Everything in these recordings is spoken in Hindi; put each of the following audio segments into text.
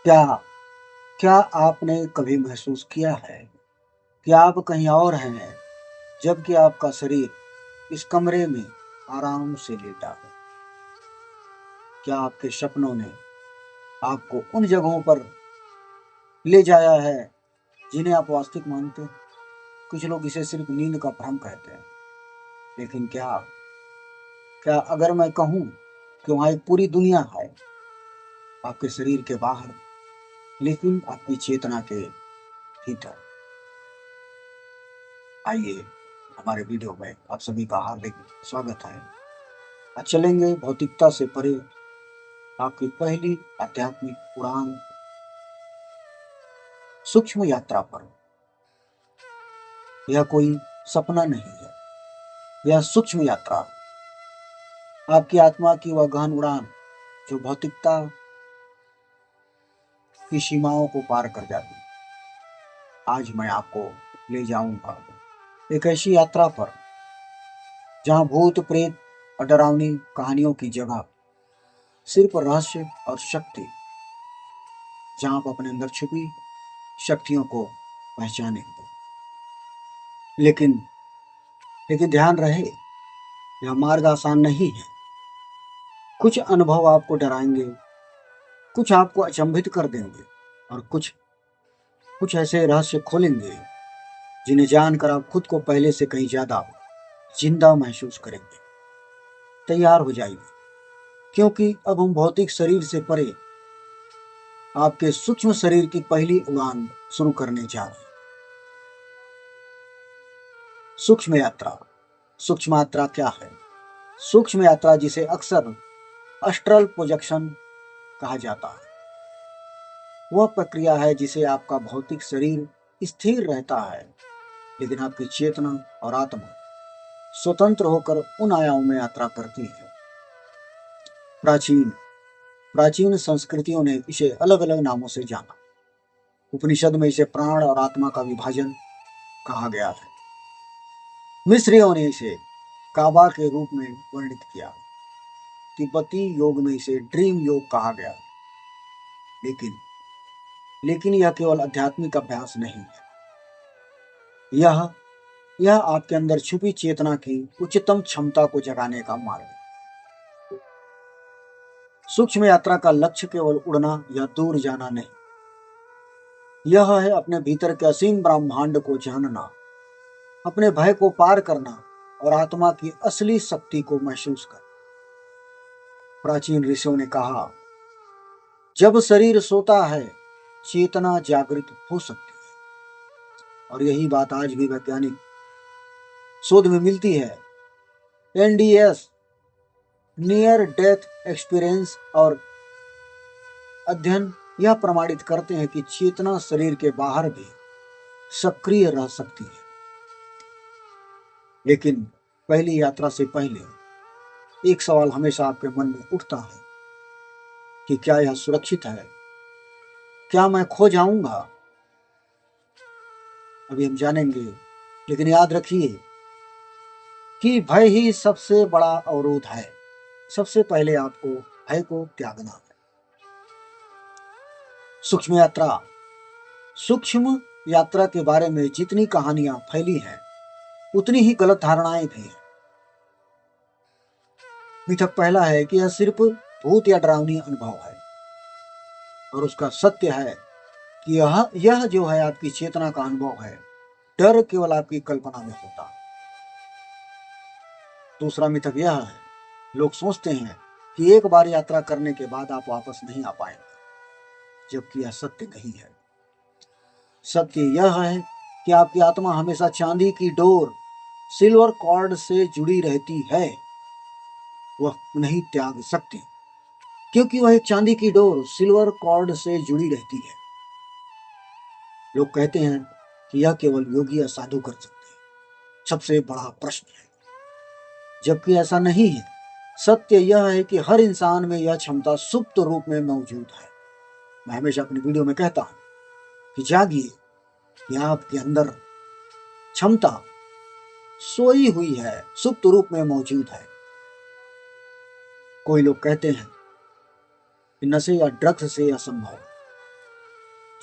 क्या क्या आपने कभी महसूस किया है कि आप कहीं और हैं जबकि आपका शरीर इस कमरे में आराम से लेटा है? क्या आपके सपनों ने आपको उन जगहों पर ले जाया है जिन्हें आप वास्तविक मानते हैं? कुछ लोग इसे सिर्फ नींद का भ्रम कहते हैं, लेकिन क्या क्या अगर मैं कहूं कि वहां एक पूरी दुनिया है आपके शरीर के बाहर, लेकिन आपकी चेतना के भीतर? आइए, हमारे वीडियो में आप सभी का हार्दिक स्वागत है। आज चलेंगे भौतिकता से परे, आपकी पहली आध्यात्मिक उड़ान, सूक्ष्म यात्रा पर। यह कोई सपना नहीं है, यह सूक्ष्म यात्रा, आपकी आत्मा की वह गहन उड़ान जो भौतिकता की सीमाओं को पार कर जाती है। आज मैं आपको ले जाऊंगा एक ऐसी यात्रा पर जहां भूत प्रेत और डरावनी कहानियों की जगह सिर्फ रहस्य और शक्ति, जहां आप अपने अंदर छुपी शक्तियों को पहचानेंगे। लेकिन लेकिन ध्यान रहे, यह मार्ग आसान नहीं है। कुछ अनुभव आपको डराएंगे, कुछ आपको अचंभित कर देंगे, और कुछ कुछ ऐसे रहस्य खोलेंगे जिन्हें जानकर आप खुद को पहले से कहीं ज्यादा जिंदा महसूस करेंगे। तैयार हो जाइए, क्योंकि अब हम भौतिक शरीर से परे आपके सूक्ष्म शरीर की पहली उड़ान शुरू करने जा रहे हैं। सूक्ष्म यात्रा। सूक्ष्म यात्रा क्या है? सूक्ष्म यात्रा, जिसे अक्सर अस्ट्रल प्रोजेक्शन कहा जाता है, वह प्रक्रिया है जिसे आपका भौतिक शरीर स्थिर रहता है, लेकिन आपकी चेतना और आत्मा स्वतंत्र होकर उन आयामों में यात्रा करती है। प्राचीन प्राचीन संस्कृतियों ने इसे अलग अलग नामों से जाना। उपनिषद में इसे प्राण और आत्मा का विभाजन कहा गया है। मिस्रियों ने इसे काबा के रूप में वर्णित किया। तिब्बती योग में इसे ड्रीम योग कहा गया। लेकिन लेकिन यह केवल आध्यात्मिक अभ्यास नहीं है, यह यह आपके अंदर छुपी चेतना की उच्चतम क्षमता को जगाने का मार्ग है। सूक्ष्म यात्रा का लक्ष्य केवल उड़ना या दूर जाना नहीं, यह है अपने भीतर के असीम ब्रह्मांड को जानना, अपने भय को पार करना और आत्मा की असली शक्ति को महसूस करना। प्राचीन ऋषियों ने कहा, जब शरीर सोता है चेतना जागृत हो सकती है। और यही बात आज भी वैज्ञानिक शोध में मिलती है। एनडीएस, नियर डेथ एक्सपीरियंस, और अध्ययन यह प्रमाणित करते हैं कि चेतना शरीर के बाहर भी सक्रिय रह सकती है। लेकिन पहली यात्रा से पहले एक सवाल हमेशा आपके मन में उठता है कि क्या यह सुरक्षित है? क्या मैं खो जाऊंगा? अभी हम जानेंगे, लेकिन याद रखिए कि भय ही सबसे बड़ा अवरोध है। सबसे पहले आपको भय को त्यागना है। सूक्ष्म यात्रा। सूक्ष्म यात्रा के बारे में जितनी कहानियां फैली हैं, उतनी ही गलत धारणाएं भी हैं। मिथक पहला है कि यह सिर्फ भूत या डरावनी अनुभव है, और उसका सत्य है कि यह जो है आपकी चेतना का अनुभव है। डर केवल आपकी कल्पना में होता है। दूसरा मिथक यह है, लोग सोचते हैं कि एक बार यात्रा करने के बाद आप वापस नहीं आ पाएंगे, जबकि यह सत्य नहीं है। सत्य यह है कि आपकी आत्मा हमेशा चांदी की डोर, सिल्वर कॉर्ड से जुड़ी रहती है। वह नहीं त्याग सकती, क्योंकि वह एक चांदी की डोर सिल्वर कॉर्ड से जुड़ी रहती है। लोग कहते हैं कि यह केवल योगी या साधु कर सकते हैं। सबसे बड़ा प्रश्न है, जबकि ऐसा नहीं है। सत्य यह है कि हर इंसान में यह क्षमता सुप्त रूप में मौजूद है। मैं हमेशा अपनी वीडियो में कहता हूं कि जागिए, कि आपके अंदर क्षमता सोई हुई है, सुप्त रूप में मौजूद है। कोई लोग कहते हैं कि नशे या ड्रग्स से यह संभव है,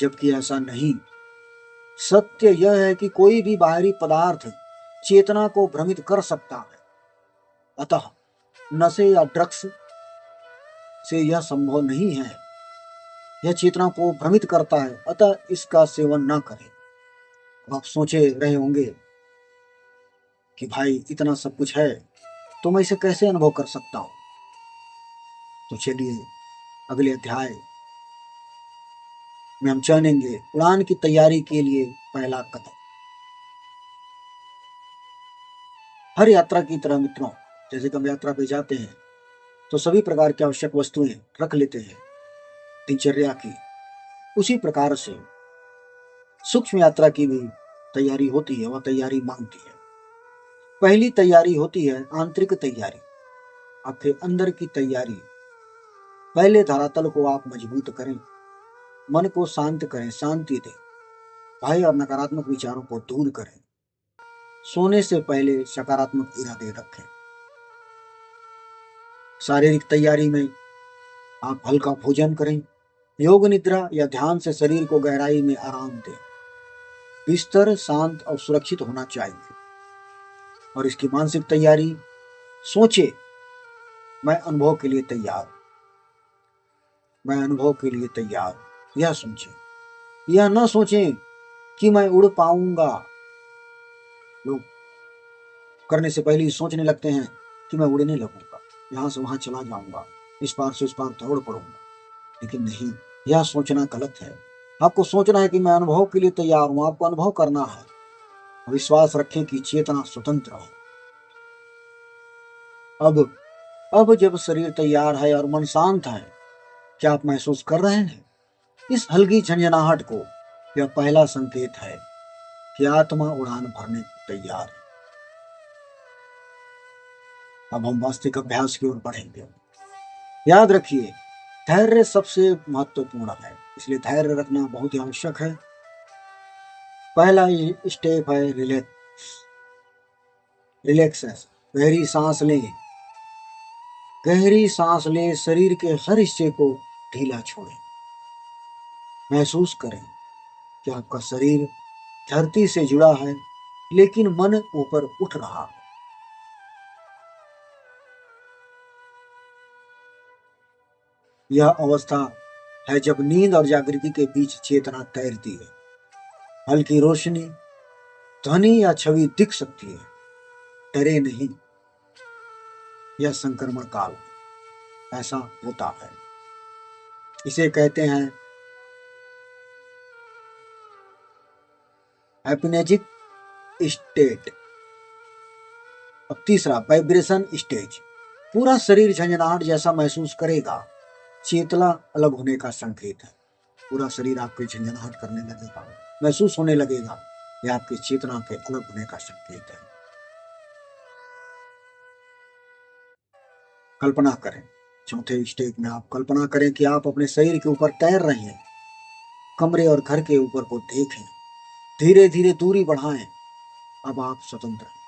जबकि ऐसा नहीं। सत्य यह है कि कोई भी बाहरी पदार्थ चेतना को भ्रमित कर सकता है, अतः नशे या ड्रग्स से यह संभव नहीं है। यह चेतना को भ्रमित करता है, अतः इसका सेवन न करें। आप सोचे रहे होंगे कि भाई इतना सब कुछ है तो मैं इसे कैसे अनुभव कर सकता हूं। तो चलिए अगले अध्याय में हम जानेंगे उड़ान की तैयारी के लिए पहला कदम। हर यात्रा की तरह मित्रों, जैसे कि हम यात्रा पे जाते हैं तो सभी प्रकार की आवश्यक वस्तुएं रख लेते हैं दिनचर्या की, उसी प्रकार से सूक्ष्म यात्रा की भी तैयारी होती है। वह तैयारी मांगती है। पहली तैयारी होती है आंतरिक तैयारी, आपके अंदर की तैयारी। पहले धरातल को आप मजबूत करें, मन को शांत करें, शांति दें, भय और नकारात्मक विचारों को दूर करें। सोने से पहले सकारात्मक इरादे रखें। शारीरिक तैयारी में आप हल्का भोजन करें, योग निद्रा या ध्यान से शरीर को गहराई में आराम दें। बिस्तर शांत और सुरक्षित होना चाहिए। और इसकी मानसिक तैयारी, सोचे मैं अनुभव के लिए तैयार, मैं अनुभव के लिए तैयार। यह सोचें, यह न सोचें कि मैं उड़ पाऊंगा। लोग करने से पहले ही सोचने लगते हैं कि मैं उड़ने लगूंगा, यहां से वहां चला जाऊंगा, इस पार से उस पार दौड़ पड़ूंगा। लेकिन नहीं, यह सोचना गलत है। आपको सोचना है कि मैं अनुभव के लिए तैयार हूं। आपको अनुभव करना है। विश्वास रखें कि चेतना स्वतंत्र है। अब जब शरीर तैयार है और मन शांत है, क्या आप महसूस कर रहे हैं इस हल्की झंझनाहट को? यह पहला संकेत है कि आत्मा उड़ान भरने को तैयार है। अब हम वास्तविक अभ्यास की ओर बढ़ेंगे। याद रखिए, धैर्य सबसे महत्वपूर्ण है, इसलिए धैर्य रखना बहुत ही आवश्यक है। पहला स्टेप है रिलैक्सेशन। गहरी सांस लें, गहरी सांस लें। शरीर के हर हिस्से को ढीला छोड़ें। महसूस करें कि आपका शरीर धरती से जुड़ा है, लेकिन मन ऊपर उठ रहा है। यह अवस्था है जब नींद और जागृति के बीच चेतना तैरती है। हल्की रोशनी, ध्वनि या छवि दिख सकती है, डरे नहीं। यह संक्रमण काल है, ऐसा होता है। इसे कहते हैं हाइपनेजिक स्टेट। अब तीसरा, वाइब्रेशन स्टेज। पूरा शरीर झंझनाहट जैसा महसूस करेगा। चेतना अलग होने का संकेत है। पूरा शरीर आपके झंझनाहट करने लगेगा, महसूस होने लगेगा। यह आपकी चेतना के अलग होने का संकेत है। कल्पना करें, चौथे स्टेज में आप कल्पना करें कि आप अपने शरीर के ऊपर तैर रहे हैं। कमरे और घर के ऊपर को देखें, धीरे धीरे दूरी बढ़ाएं। अब आप स्वतंत्र हैं।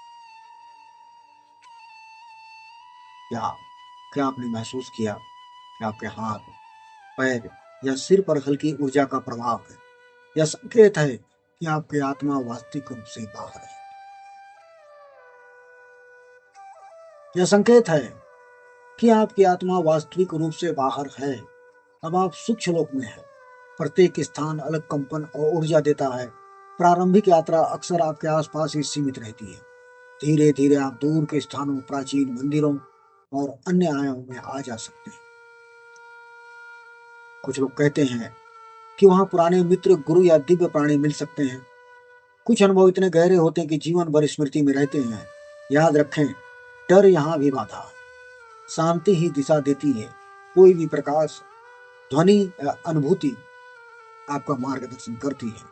क्या क्या आपने महसूस किया कि आपके हाथ, पैर या सिर पर हल्की ऊर्जा का प्रभाव है? यह संकेत है कि आपकी आत्मा वास्तविक रूप से बाहर है। यह संकेत है कि आपकी आत्मा वास्तविक रूप से बाहर है। अब आप सूक्ष्म लोक में हैं। प्रत्येक स्थान अलग कंपन और ऊर्जा देता है। प्रारंभिक यात्रा अक्सर आपके आसपास ही सीमित रहती है। धीरे धीरे आप दूर के स्थानों, प्राचीन मंदिरों और अन्य आयामों में आ जा सकते हैं। कुछ लोग कहते हैं कि वहां पुराने मित्र, गुरु या दिव्य प्राणी मिल सकते हैं। कुछ अनुभव इतने गहरे होते हैं कि जीवन भर स्मृति में रहते हैं। याद रखें, डर यहाँ भी बाधा है, शांति ही दिशा देती है। कोई भी प्रकाश, ध्वनि या अनुभूति आपका मार्गदर्शन करती है।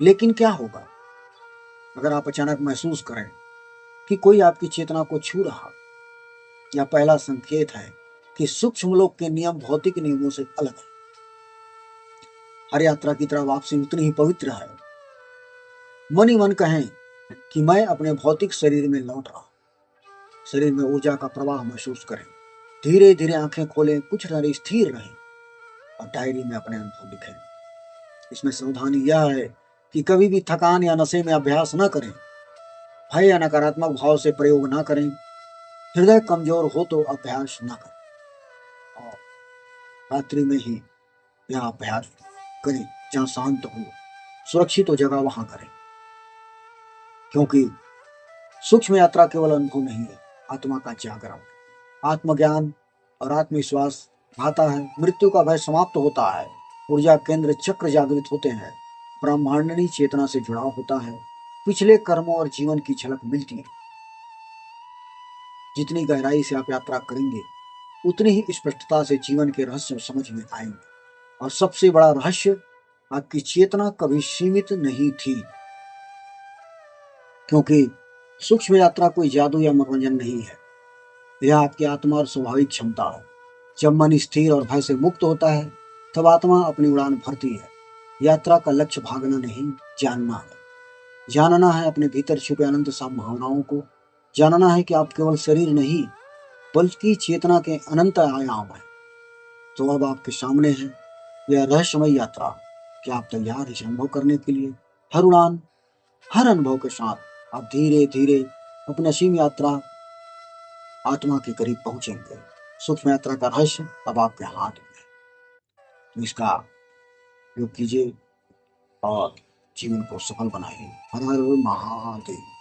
लेकिन क्या होगा अगर आप अचानक महसूस करें कि कोई आपकी चेतना को छू रहा? यह पहला संकेत है कि सूक्ष्म लोक के नियम भौतिक नियमों से अलग है। हर यात्रा की तरह वापसी उतनी ही पवित्र है। मन ही मन कहें कि मैं अपने भौतिक शरीर में लौट रहा हूं। शरीर में ऊर्जा का प्रवाह महसूस करें। धीरे धीरे आंखें खोलें, कुछ देर स्थिर रहें। और डायरी में अपने अनुभव लिखें। इसमें सावधानी यह है कि कभी भी थकान या नशे में अभ्यास न करें, भय या नकारात्मक भाव से प्रयोग न करें, हृदय कमजोर हो तो अभ्यास न करें, और रात्रि में ही यह अभ्यास करें जहाँ शांत हो, सुरक्षित हो जगह वहां करें। क्योंकि सूक्ष्म यात्रा केवल अनुभव नहीं है, आत्मा का जागरण, आत्मज्ञान और आत्मविश्वास आता है। मृत्यु का भय समाप्त होता है, ऊर्जा केंद्र चक्र जागृत होते हैं, ब्रह्मांडीय चेतना से जुड़ाव होता है, पिछले कर्मों और जीवन की झलक मिलती है। जितनी गहराई से आप यात्रा करेंगे उतनी ही स्पष्टता से जीवन के रहस्य समझ में आएंगे। और सबसे बड़ा रहस्य, आपकी चेतना कभी सीमित नहीं थी। क्योंकि सूक्ष्म यात्रा कोई जादू या मनोरंजन नहीं है, यह आपकी आत्मा और स्वाभाविक क्षमता है। जब मन स्थिर और भय से मुक्त होता है तब आत्मा अपनी उड़ान भरती है। यात्रा का लक्ष्य भागना नहीं, जानना है। जानना है अपने भीतर छुपे अनंत संभावनाओं को। जानना है कि आप केवल शरीर नहीं बल्कि चेतना के अनंत आयाम हैं। तो अब आपके सामने है यह रहस्यमय यात्रा। क्या आप तैयार हैं इसे अनुभव करने के लिए? हर उड़ान, हर अनुभव के साथ आप धीरे धीरे अपनी असीम यात्रा आत्मा के करीब पहुंचेंगे। सूक्ष्म यात्रा का रहस्य अब आपके हाथ में है। तो इसका उपयोग कीजिए और जीवन को सफल बनाइए। हर हर महादेव।